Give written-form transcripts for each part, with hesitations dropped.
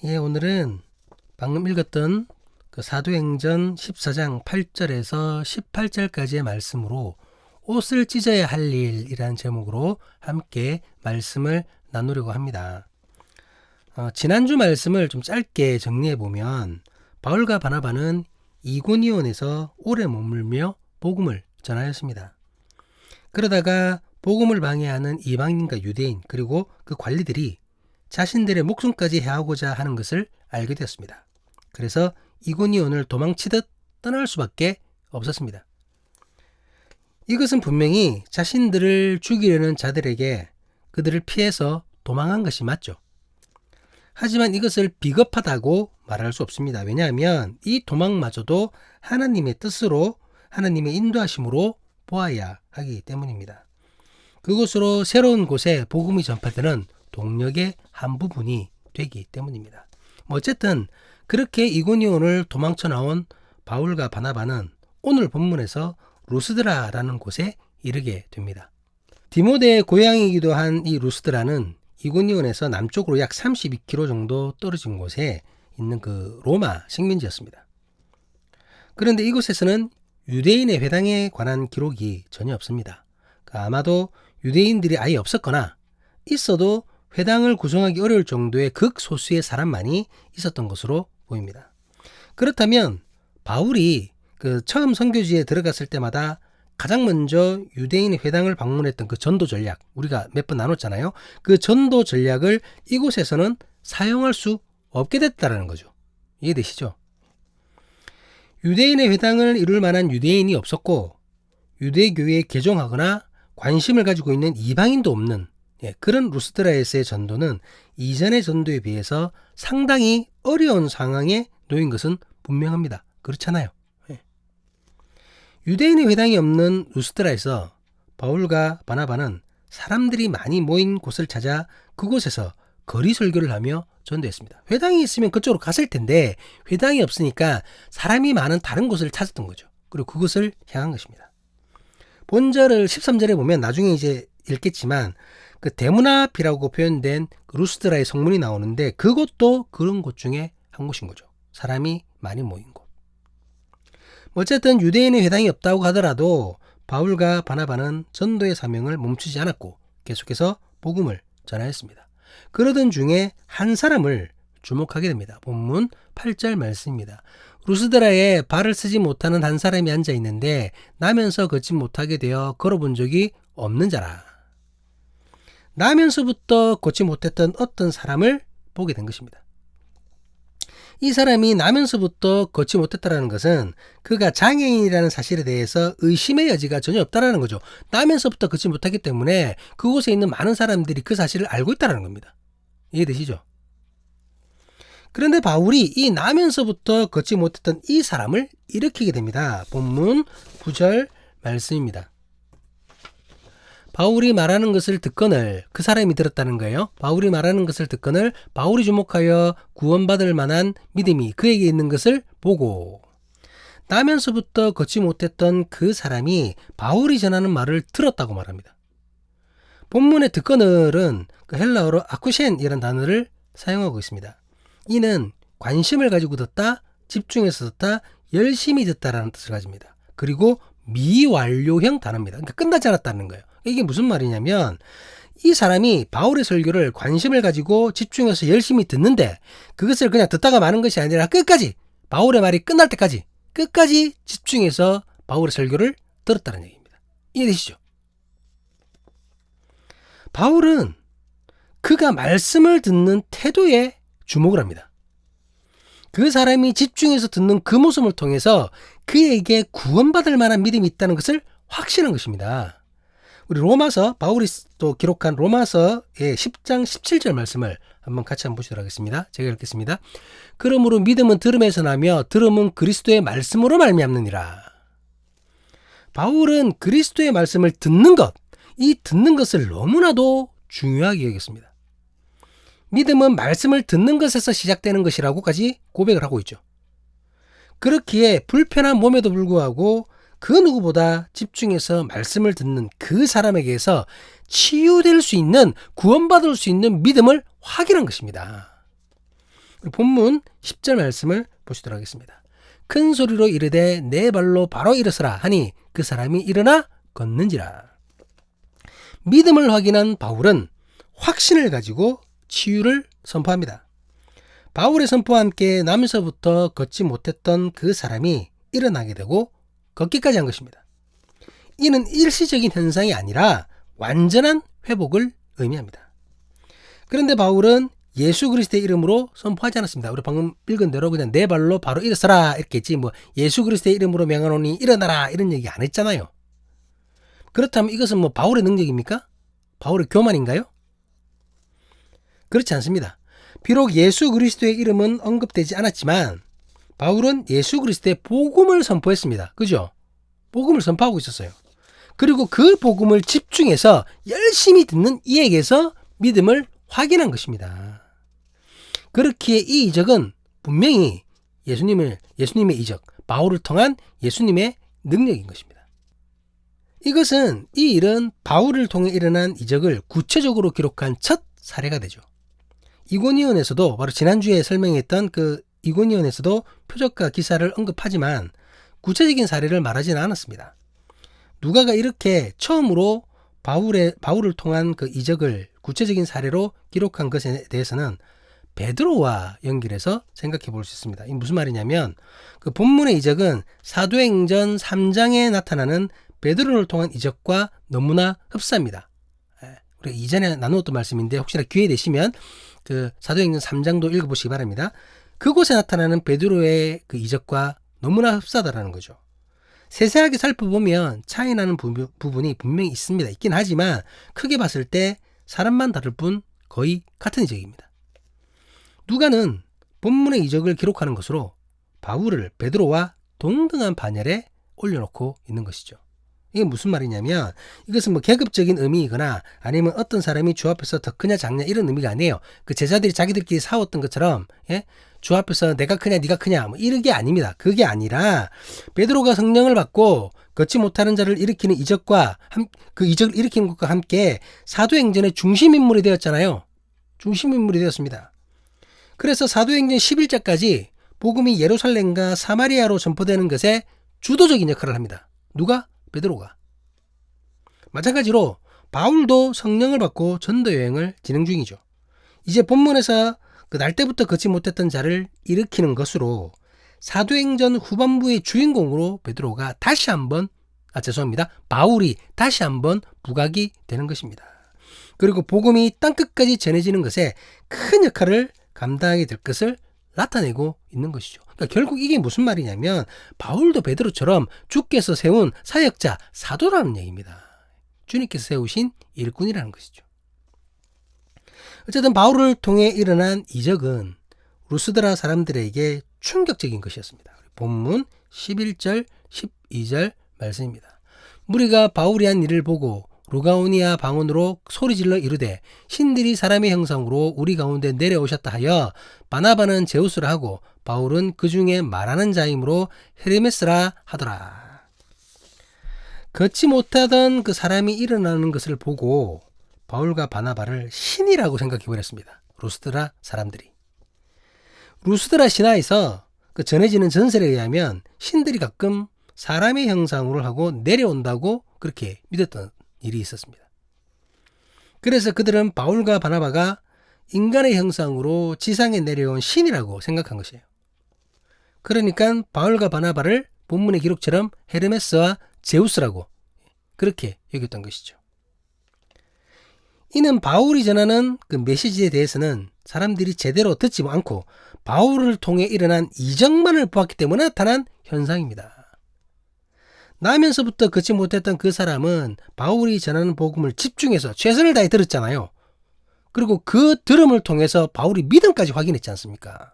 오늘은 방금 읽었던 그 사도행전 14장 8절에서 18절까지의 말씀으로 옷을 찢어야 할 일이라는 제목으로 함께 말씀을 나누려고 합니다. 지난주 말씀을 좀 짧게 정리해보면 바울과 바나바는 이고니온에서 오래 머물며 복음을 전하였습니다. 그러다가 복음을 방해하는 이방인과 유대인 그리고 그 관리들이 자신들의 목숨까지 해하고자 하는 것을 알게 되었습니다. 그래서 이고니온을 도망치듯 떠날 수밖에 없었습니다. 이것은 분명히 자신들을 죽이려는 자들에게 그들을 피해서 도망한 것이 맞죠. 하지만 이것을 비겁하다고 말할 수 없습니다. 왜냐하면 이 도망마저도 하나님의 뜻으로 하나님의 인도하심으로 보아야 하기 때문입니다. 그곳으로 새로운 곳에 복음이 전파되는 동력의 한 부분이 되기 때문입니다. 어쨌든 그렇게 이고니온을 도망쳐 나온 바울과 바나바는 오늘 본문에서 루스드라라는 곳에 이르게 됩니다. 디모데의 고향이기도 한 이 루스드라는 이고니온에서 남쪽으로 약 32km 정도 떨어진 곳에 있는 그 로마 식민지였습니다. 그런데 이곳에서는 유대인의 회당에 관한 기록이 전혀 없습니다. 아마도 유대인들이 아예 없었거나 있어도 회당을 구성하기 어려울 정도의 극소수의 사람만이 있었던 것으로 보입니다. 그렇다면 바울이 처음 선교지에 들어갔을 때마다 가장 먼저 유대인의 회당을 방문했던 그 전도 전략, 우리가 몇 번 나눴잖아요. 그 전도 전략을 이곳에서는 사용할 수 없게 됐다는 거죠. 이해되시죠? 유대인의 회당을 이룰 만한 유대인이 없었고 유대교에 개종하거나 관심을 가지고 있는 이방인도 없는 그런 루스드라에서의 전도는 이전의 전도에 비해서 상당히 어려운 상황에 놓인 것은 분명합니다. 그렇잖아요. 유대인의 회당이 없는 루스드라에서 바울과 바나바는 사람들이 많이 모인 곳을 찾아 그곳에서 거리 설교를 하며 전도했습니다. 회당이 있으면 그쪽으로 갔을 텐데 회당이 없으니까 사람이 많은 다른 곳을 찾았던 거죠. 그리고 그곳을 향한 것입니다. 본절을 13절에 보면 나중에 이제 읽겠지만 그 대문 앞이라고 표현된 루스드라의 성문이 나오는데 그곳도 그런 곳 중에 한 곳인 거죠. 사람이 많이 모인 곳. 어쨌든 유대인의 회당이 없다고 하더라도 바울과 바나바는 전도의 사명을 멈추지 않았고 계속해서 복음을 전하였습니다. 그러던 중에 한 사람을 주목하게 됩니다. 본문 8절 말씀입니다. 루스드라에 발을 쓰지 못하는 한 사람이 앉아 있는데 나면서 걷지 못하게 되어 걸어본 적이 없는 자라. 나면서부터 걷지 못했던 어떤 사람을 보게 된 것입니다. 이 사람이 나면서부터 걷지 못했다는 것은 그가 장애인이라는 사실에 대해서 의심의 여지가 전혀 없다는 거죠. 나면서부터 걷지 못하기 때문에 그곳에 있는 많은 사람들이 그 사실을 알고 있다는 겁니다. 이해되시죠? 그런데 바울이 이 나면서부터 걷지 못했던 이 사람을 일으키게 됩니다. 본문 9절 말씀입니다. 바울이 말하는 것을 듣거늘 그 사람이 들었다는 거예요. 바울이 말하는 것을 듣거늘 바울이 주목하여 구원받을 만한 믿음이 그에게 있는 것을 보고 나면서부터 걷지 못했던 그 사람이 바울이 전하는 말을 들었다고 말합니다. 본문의 듣거늘은 그 헬라어로 아쿠셴이라는 단어를 사용하고 있습니다. 이는 관심을 가지고 듣다, 집중해서 듣다, 열심히 듣다라는 뜻을 가집니다. 그리고 미완료형 단어입니다. 그러니까 끝나지 않았다는 거예요. 이게 무슨 말이냐면 이 사람이 바울의 설교를 관심을 가지고 집중해서 열심히 듣는데 그것을 그냥 듣다가 마는 것이 아니라 끝까지 바울의 말이 끝날 때까지 끝까지 집중해서 바울의 설교를 들었다는 얘기입니다. 이해되시죠? 바울은 그가 말씀을 듣는 태도에 주목을 합니다. 그 사람이 집중해서 듣는 그 모습을 통해서 그에게 구원받을 만한 믿음이 있다는 것을 확신한 것입니다. 우리 로마서, 바울이 또 기록한 로마서의 10장 17절 말씀을 한번 같이 한번 보시도록 하겠습니다. 제가 읽겠습니다. 그러므로 믿음은 들음에서 나며 들음은 그리스도의 말씀으로 말미암느니라. 바울은 그리스도의 말씀을 듣는 것, 이 듣는 것을 너무나도 중요하게 여겼습니다. 믿음은 말씀을 듣는 것에서 시작되는 것이라고까지 고백을 하고 있죠. 그렇기에 불편한 몸에도 불구하고 그 누구보다 집중해서 말씀을 듣는 그 사람에게서 치유될 수 있는, 구원받을 수 있는 믿음을 확인한 것입니다. 우리 본문 10절 말씀을 보시도록 하겠습니다. 큰 소리로 이르되 내 발로 바로 일어서라 하니 그 사람이 일어나 걷는지라. 믿음을 확인한 바울은 확신을 가지고 치유를 선포합니다. 바울의 선포와 함께 나면서부터 걷지 못했던 그 사람이 일어나게 되고 걷기까지 한 것입니다. 이는 일시적인 현상이 아니라 완전한 회복을 의미합니다. 그런데 바울은 예수 그리스도의 이름으로 선포하지 않았습니다. 우리 방금 읽은 대로 그냥 내 발로 바로 일어서라 이렇게 했지 뭐 예수 그리스도의 이름으로 명하노니 일어나라 이런 얘기 안 했잖아요. 그렇다면 이것은 뭐 바울의 능력입니까? 바울의 교만인가요? 그렇지 않습니다. 비록 예수 그리스도의 이름은 언급되지 않았지만 바울은 예수 그리스도의 복음을 선포했습니다. 그죠? 복음을 선포하고 있었어요. 그리고 그 복음을 집중해서 열심히 듣는 이에게서 믿음을 확인한 것입니다. 그렇기에 이 이적은 분명히 예수님의 이적, 바울을 통한 예수님의 능력인 것입니다. 이것은 이 일은 바울을 통해 일어난 이적을 구체적으로 기록한 첫 사례가 되죠. 이고니온에서도 바로 지난주에 설명했던 그 이고니온에서도 표적과 기사를 언급하지만 구체적인 사례를 말하지는 않았습니다. 누가가 이렇게 처음으로 바울을 통한 그 이적을 구체적인 사례로 기록한 것에 대해서는 베드로와 연결해서 생각해 볼 수 있습니다. 이게 무슨 말이냐면 그 본문의 이적은 사도행전 3장에 나타나는 베드로를 통한 이적과 너무나 흡사합니다. 우리 이전에 나누었던 말씀인데 혹시나 기회 되시면 그 사도행전 3장도 읽어보시기 바랍니다. 그곳에 나타나는 베드로의 그 이적과 너무나 흡사하다라는 거죠. 세세하게 살펴보면 차이나는 부분이 분명히 있긴 하지만 크게 봤을 때 사람만 다를 뿐 거의 같은 이적입니다. 누가는 본문의 이적을 기록하는 것으로 바울을 베드로와 동등한 반열에 올려놓고 있는 것이죠. 이게 무슨 말이냐면 이것은 뭐 계급적인 의미이거나 아니면 어떤 사람이 주 앞에서 더 크냐 작냐 이런 의미가 아니에요. 그 제자들이 자기들끼리 싸웠던 것처럼 주 앞에서 내가 크냐 네가 크냐 뭐 이런 게 아닙니다. 그게 아니라 베드로가 성령을 받고 걷지 못하는 자를 일으키는 이적과 그 이적을 일으키는 것과 함께 사도행전의 중심인물이 되었잖아요. 중심인물이 되었습니다. 그래서 사도행전 11장까지 복음이 예루살렘과 사마리아로 전포되는 것에 주도적인 역할을 합니다. 누가? 베드로가. 마찬가지로 바울도 성령을 받고 전도 여행을 진행 중이죠. 이제 본문에서 그 날 때부터 걷지 못했던 자를 일으키는 것으로 사도행전 후반부의 주인공으로 베드로가 바울이 다시 한번 부각이 되는 것입니다. 그리고 복음이 땅끝까지 전해지는 것에 큰 역할을 감당하게 될 것을 나타내고 있는 것이죠. 그러니까 결국 이게 무슨 말이냐면 바울도 베드로처럼 주께서 세운 사역자, 사도라는 얘기입니다. 주님께서 세우신 일꾼이라는 것이죠. 어쨌든 바울을 통해 일어난 이적은 루스드라 사람들에게 충격적인 것이었습니다. 본문 11절, 12절 말씀입니다. 무리가 바울이 한 일을 보고 루가오니아 방언으로 소리질러 이르되 신들이 사람의 형상으로 우리 가운데 내려오셨다 하여 바나바는 제우스라 하고 바울은 그 중에 말하는 자이므로 헤르메스라 하더라. 걷지 못하던 그 사람이 일어나는 것을 보고 바울과 바나바를 신이라고 생각해 버렸습니다. 루스드라 사람들이. 루스드라 신화에서 그 전해지는 전설에 의하면 신들이 가끔 사람의 형상으로 하고 내려온다고 그렇게 믿었던 일이 있었습니다. 그래서 그들은 바울과 바나바가 인간의 형상으로 지상에 내려온 신이라고 생각한 것이에요. 그러니까 바울과 바나바를 본문의 기록처럼 헤르메스와 제우스라고 그렇게 여겼던 것이죠. 이는 바울이 전하는 그 메시지에 대해서는 사람들이 제대로 듣지 않고 바울을 통해 일어난 이적만을 보았기 때문에 나타난 현상입니다. 나면서부터 걷지 못했던 그 사람은 바울이 전하는 복음을 집중해서 최선을 다해 들었잖아요. 그리고 그 들음을 통해서 바울이 믿음까지 확인했지 않습니까?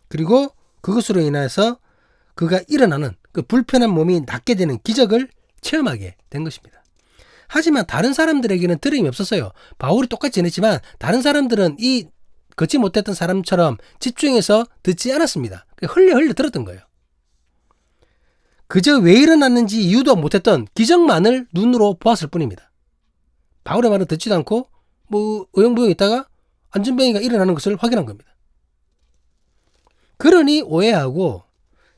그리고 그것으로 인해서 그가 일어나는 그 불편한 몸이 낫게 되는 기적을 체험하게 된 것입니다. 하지만 다른 사람들에게는 들음이 없었어요. 바울이 똑같이 전했지만 다른 사람들은 이 걷지 못했던 사람처럼 집중해서 듣지 않았습니다. 흘려 들었던 거예요. 그저 왜 일어났는지 이유도 못했던 기적만을 눈으로 보았을 뿐입니다. 바울의 말은 듣지도 않고 뭐 어영부영 있다가 안전병이가 일어나는 것을 확인한 겁니다. 그러니 오해하고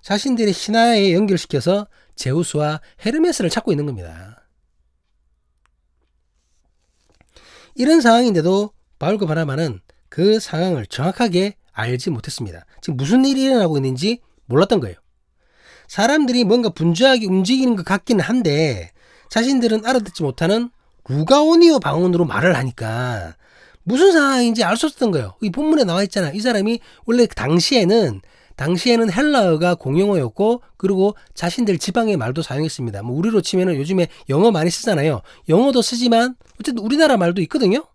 자신들의 신하에 연결시켜서 제우스와 헤르메스를 찾고 있는 겁니다. 이런 상황인데도 바울과 바나바는 그 상황을 정확하게 알지 못했습니다. 지금 무슨 일이 일어나고 있는지 몰랐던 거예요. 사람들이 뭔가 분주하게 움직이는 것 같기는 한데 자신들은 알아듣지 못하는 루가오니오 방언으로 말을 하니까 무슨 상황인지 알 수 없었던 거예요. 이 본문에 나와 있잖아. 이 사람이 원래 당시에는 헬라어가 공용어였고 그리고 자신들 지방의 말도 사용했습니다. 뭐 우리로 치면은 요즘에 영어 많이 쓰잖아요. 영어도 쓰지만 어쨌든 우리나라 말도 있거든요.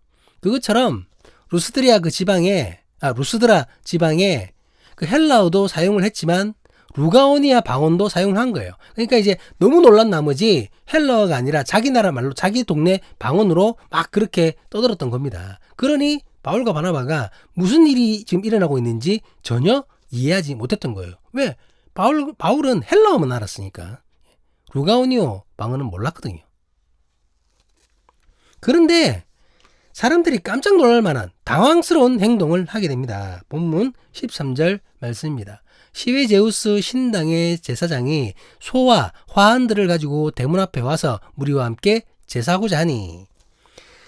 그것처럼 루스드라 지방에 그 헬라어도 사용을 했지만 루가오니아 방언도 사용한 거예요. 그러니까 이제 너무 놀란 나머지 헬라어가 아니라 자기 나라 말로 자기 동네 방언으로 막 그렇게 떠들었던 겁니다. 그러니 바울과 바나바가 무슨 일이 지금 일어나고 있는지 전혀 이해하지 못했던 거예요. 왜? 바울은 헬라어만 알았으니까. 루가오니오 방언은 몰랐거든요. 그런데 사람들이 깜짝 놀랄 만한 당황스러운 행동을 하게 됩니다. 본문 13절 말씀입니다. 시외 제우스 신당의 제사장이 소와 화환들을 가지고 대문 앞에 와서 무리와 함께 제사하고자 하니,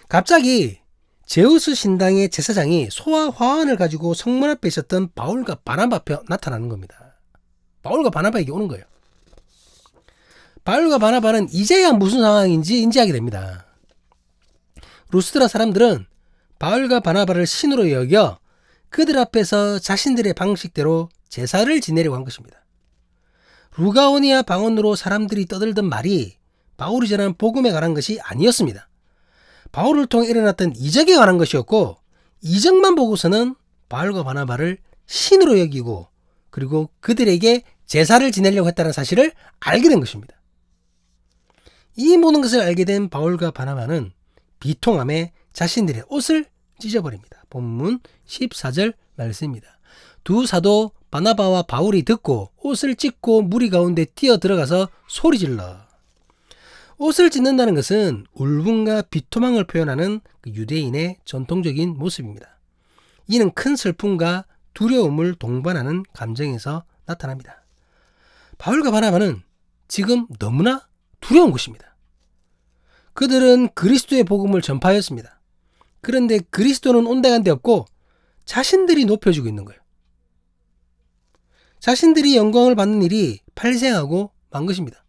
갑자기 제우스 신당의 제사장이 소와 화환을 가지고 성문 앞에 있었던 바울과 바나바 앞에 나타나는 겁니다. 바울과 바나바에게 오는 거예요. 바울과 바나바는 이제야 무슨 상황인지 인지하게 됩니다. 루스드라 사람들은 바울과 바나바를 신으로 여겨 그들 앞에서 자신들의 방식대로 제사를 지내려고 한 것입니다. 루가오니아 방언으로 사람들이 떠들던 말이 바울이 전한 복음에 관한 것이 아니었습니다. 바울을 통해 일어났던 이적에 관한 것이었고, 이적만 보고서는 바울과 바나바를 신으로 여기고 그리고 그들에게 제사를 지내려고 했다는 사실을 알게 된 것입니다. 이 모든 것을 알게 된 바울과 바나바는 비통함에 자신들의 옷을 찢어버립니다. 본문 14절 말씀입니다. 두 사도 바나바와 바울이 듣고 옷을 찢고 무리 가운데 뛰어 들어가서 소리질러. 옷을 찢는다는 것은 울분과 비토망을 표현하는 유대인의 전통적인 모습입니다. 이는 큰 슬픔과 두려움을 동반하는 감정에서 나타납니다. 바울과 바나바는 지금 너무나 두려운 것입니다. 그들은 그리스도의 복음을 전파하였습니다. 그런데 그리스도는 온데간데 없고 자신들이 높여주고 있는 거예요. 자신들이 영광을 받는 일이 발생하고 만 것입니다.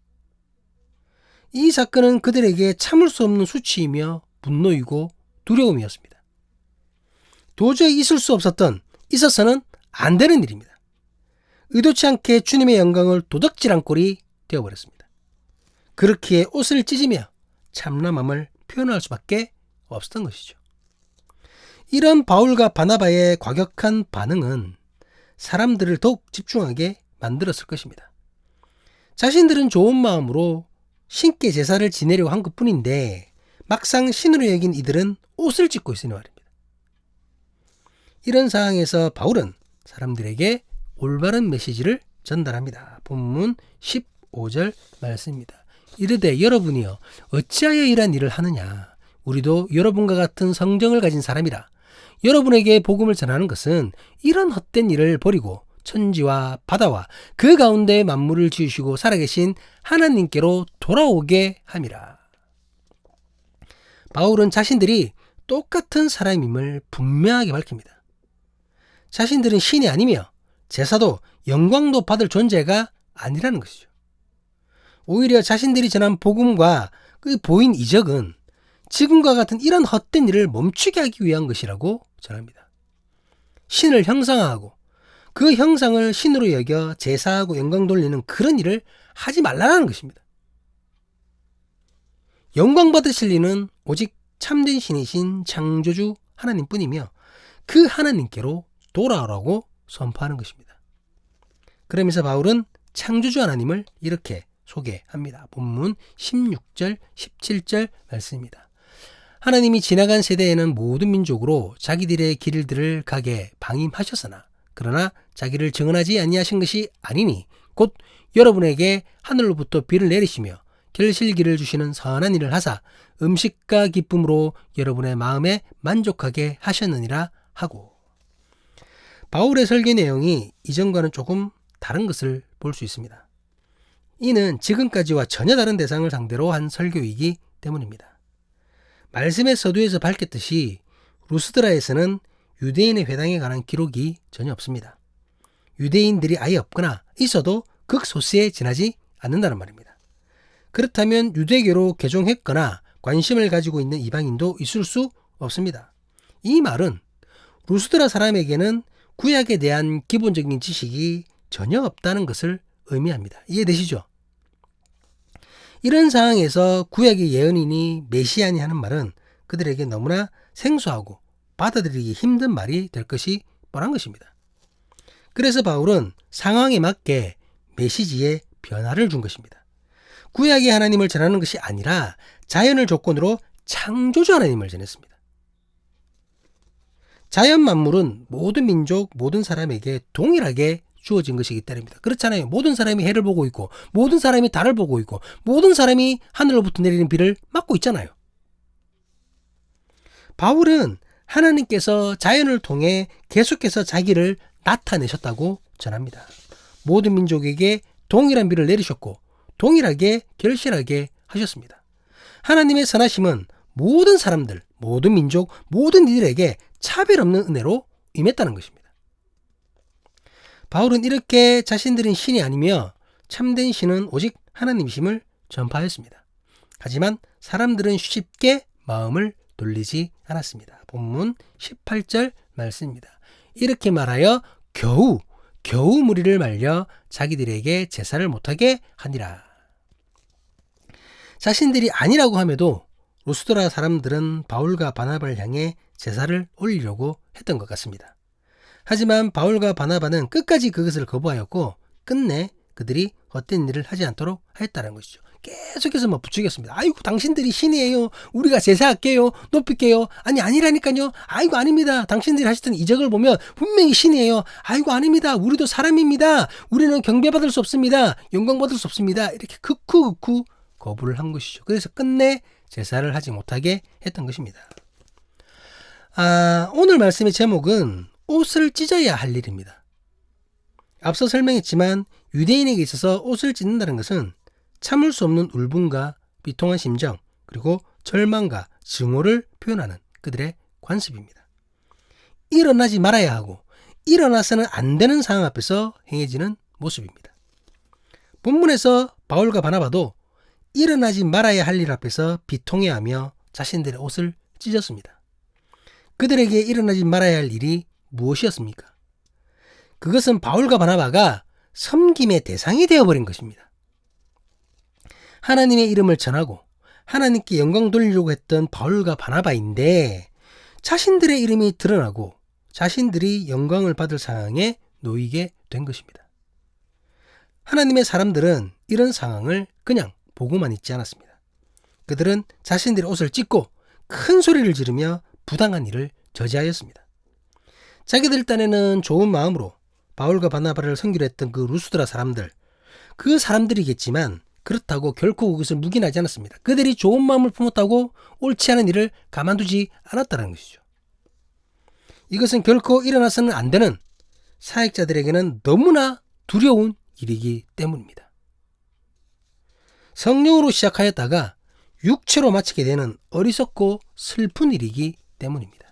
이 사건은 그들에게 참을 수 없는 수치이며 분노이고 두려움이었습니다. 도저히 있어서는 안 되는 일입니다. 의도치 않게 주님의 영광을 도둑질한 꼴이 되어버렸습니다. 그렇기에 옷을 찢으며 참남함을 표현할 수밖에 없었던 것이죠. 이런 바울과 바나바의 과격한 반응은 사람들을 더욱 집중하게 만들었을 것입니다. 자신들은 좋은 마음으로 신께 제사를 지내려고 한 것뿐인데 막상 신으로 여긴 이들은 옷을 찢고 있으니 말입니다. 이런 상황에서 바울은 사람들에게 올바른 메시지를 전달합니다. 본문 15절 말씀입니다. 이르되 여러분이여 어찌하여 이러한 일을 하느냐. 우리도 여러분과 같은 성정을 가진 사람이라. 여러분에게 복음을 전하는 것은 이런 헛된 일을 버리고 천지와 바다와 그 가운데 만물을 지으시고 살아계신 하나님께로 돌아오게 함이라. 바울은 자신들이 똑같은 사람임을 분명하게 밝힙니다. 자신들은 신이 아니며 제사도 영광도 받을 존재가 아니라는 것이죠. 오히려 자신들이 전한 복음과 그 보인 이적은 지금과 같은 이런 헛된 일을 멈추게 하기 위한 것이라고 전합니다. 신을 형상화하고 그 형상을 신으로 여겨 제사하고 영광 돌리는 그런 일을 하지 말라는 것입니다. 영광 받으실 이는 오직 참된 신이신 창조주 하나님뿐이며 그 하나님께로 돌아오라고 선포하는 것입니다. 그러면서 바울은 창조주 하나님을 이렇게 소개합니다. 본문 16절, 17절 말씀입니다. 하나님이 지나간 세대에는 모든 민족으로 자기들의 길들을 가게 방임하셨으나 그러나 자기를 증언하지 아니하신 것이 아니니 곧 여러분에게 하늘로부터 비를 내리시며 결실기를 주시는 선한 일을 하사 음식과 기쁨으로 여러분의 마음에 만족하게 하셨느니라 하고. 바울의 설교 내용이 이전과는 조금 다른 것을 볼 수 있습니다. 이는 지금까지와 전혀 다른 대상을 상대로 한 설교이기 때문입니다. 말씀의 서두에서 밝혔듯이 루스드라에서는 유대인의 회당에 관한 기록이 전혀 없습니다. 유대인들이 아예 없거나 있어도 극소수에 지나지 않는다는 말입니다. 그렇다면 유대교로 개종했거나 관심을 가지고 있는 이방인도 있을 수 없습니다. 이 말은 루스드라 사람에게는 구약에 대한 기본적인 지식이 전혀 없다는 것을 의미합니다. 이해되시죠? 이런 상황에서 구약의 예언이니 메시아니 하는 말은 그들에게 너무나 생소하고 받아들이기 힘든 말이 될 것이 뻔한 것입니다. 그래서 바울은 상황에 맞게 메시지에 변화를 준 것입니다. 구약의 하나님을 전하는 것이 아니라 자연을 조건으로 창조주 하나님을 전했습니다. 자연 만물은 모든 민족, 모든 사람에게 동일하게 주어진 것이기 때문입니다. 그렇잖아요. 모든 사람이 해를 보고 있고 모든 사람이 달을 보고 있고 모든 사람이 하늘로부터 내리는 비를 맞고 있잖아요. 바울은 하나님께서 자연을 통해 계속해서 자기를 나타내셨다고 전합니다. 모든 민족에게 동일한 비를 내리셨고 동일하게 결실하게 하셨습니다. 하나님의 선하심은 모든 사람들, 모든 민족, 모든 이들에게 차별 없는 은혜로 임했다는 것입니다. 바울은 이렇게 자신들은 신이 아니며 참된 신은 오직 하나님이심을 전파하였습니다. 하지만 사람들은 쉽게 마음을 돌리지 않았습니다. 본문 18절 말씀입니다. 이렇게 말하여 겨우 무리를 말려 자기들에게 제사를 못하게 하니라. 자신들이 아니라고 함에도 루스드라 사람들은 바울과 바나바를 향해 제사를 올리려고 했던 것 같습니다. 하지만 바울과 바나바는 끝까지 그것을 거부하였고 끝내 그들이 헛된 일을 하지 않도록 하였다는 것이죠. 계속해서 부추겼습니다. 아이고 당신들이 신이에요. 우리가 제사할게요. 높일게요. 아니라니까요. 아이고 아닙니다. 당신들이 하셨던 이적을 보면 분명히 신이에요. 아이고 아닙니다. 우리도 사람입니다. 우리는 경배받을 수 없습니다. 영광받을 수 없습니다. 이렇게 극구 거부를 한 것이죠. 그래서 끝내 제사를 하지 못하게 했던 것입니다. 오늘 말씀의 제목은 옷을 찢어야 할 일입니다. 앞서 설명했지만 유대인에게 있어서 옷을 찢는다는 것은 참을 수 없는 울분과 비통한 심정 그리고 절망과 증오를 표현하는 그들의 관습입니다. 일어나지 말아야 하고 일어나서는 안 되는 상황 앞에서 행해지는 모습입니다. 본문에서 바울과 바나바도 일어나지 말아야 할 일 앞에서 비통해하며 자신들의 옷을 찢었습니다. 그들에게 일어나지 말아야 할 일이 무엇이었습니까? 그것은 바울과 바나바가 섬김의 대상이 되어버린 것입니다. 하나님의 이름을 전하고 하나님께 영광 돌리려고 했던 바울과 바나바인데 자신들의 이름이 드러나고 자신들이 영광을 받을 상황에 놓이게 된 것입니다. 하나님의 사람들은 이런 상황을 그냥 보고만 있지 않았습니다. 그들은 자신들의 옷을 찢고 큰 소리를 지르며 부당한 일을 저지하였습니다. 자기들 딴에는 좋은 마음으로 바울과 바나바를 섬기려 했던 그 루스드라 사람들, 그 사람들이겠지만 그렇다고 결코 그것을 묵인하지 않았습니다. 그들이 좋은 마음을 품었다고 옳지 않은 일을 가만두지 않았다는 것이죠. 이것은 결코 일어나서는 안 되는 사역자들에게는 너무나 두려운 일이기 때문입니다. 성령으로 시작하였다가 육체로 마치게 되는 어리석고 슬픈 일이기 때문입니다.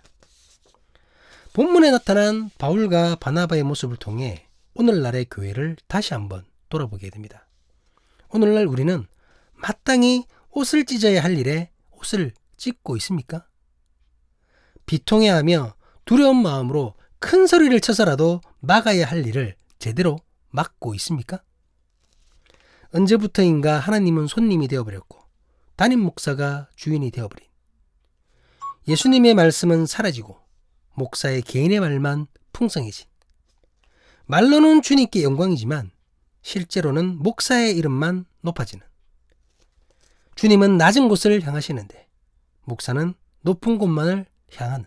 본문에 나타난 바울과 바나바의 모습을 통해 오늘날의 교회를 다시 한번 돌아보게 됩니다. 오늘날 우리는 마땅히 옷을 찢어야 할 일에 옷을 찢고 있습니까? 비통해하며 두려운 마음으로 큰 소리를 쳐서라도 막아야 할 일을 제대로 막고 있습니까? 언제부터인가 하나님은 손님이 되어버렸고 담임 목사가 주인이 되어버린 예수님의 말씀은 사라지고 목사의 개인의 말만 풍성해진 말로는 주님께 영광이지만 실제로는 목사의 이름만 높아지는 주님은 낮은 곳을 향하시는데 목사는 높은 곳만을 향하는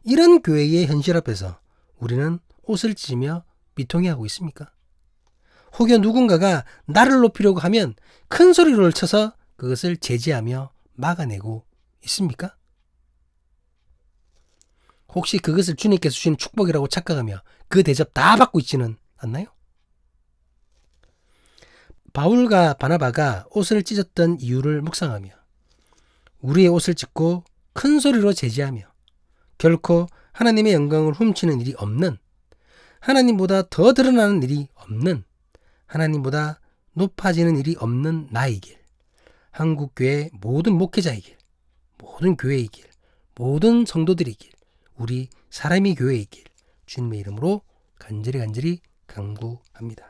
이런 교회의 현실 앞에서 우리는 옷을 찢으며 비통해하고 있습니까? 혹여 누군가가 나를 높이려고 하면 큰 소리를 쳐서 그것을 제지하며 막아내고 있습니까? 혹시 그것을 주님께서 주신 축복이라고 착각하며 그 대접 다 받고 있지는 않나요? 바울과 바나바가 옷을 찢었던 이유를 묵상하며 우리의 옷을 찢고 큰 소리로 제지하며 결코 하나님의 영광을 훔치는 일이 없는, 하나님보다 더 드러나는 일이 없는, 하나님보다 높아지는 일이 없는 나의 길, 한국교회 모든 목회자의 길, 모든 교회의 길, 모든 성도들의 길, 우리 사람이 교회의 길, 주님의 이름으로 간절히 간구합니다.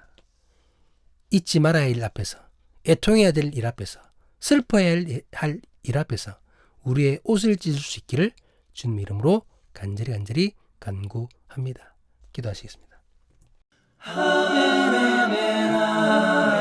잊지 말아야 할 일 앞에서, 애통해야 될 일 앞에서, 슬퍼해야 할 일 앞에서 우리의 옷을 찢을 수 있기를 주님의 이름으로 간절히 간구합니다. 기도하시겠습니다. 아멘, 아멘, 아멘.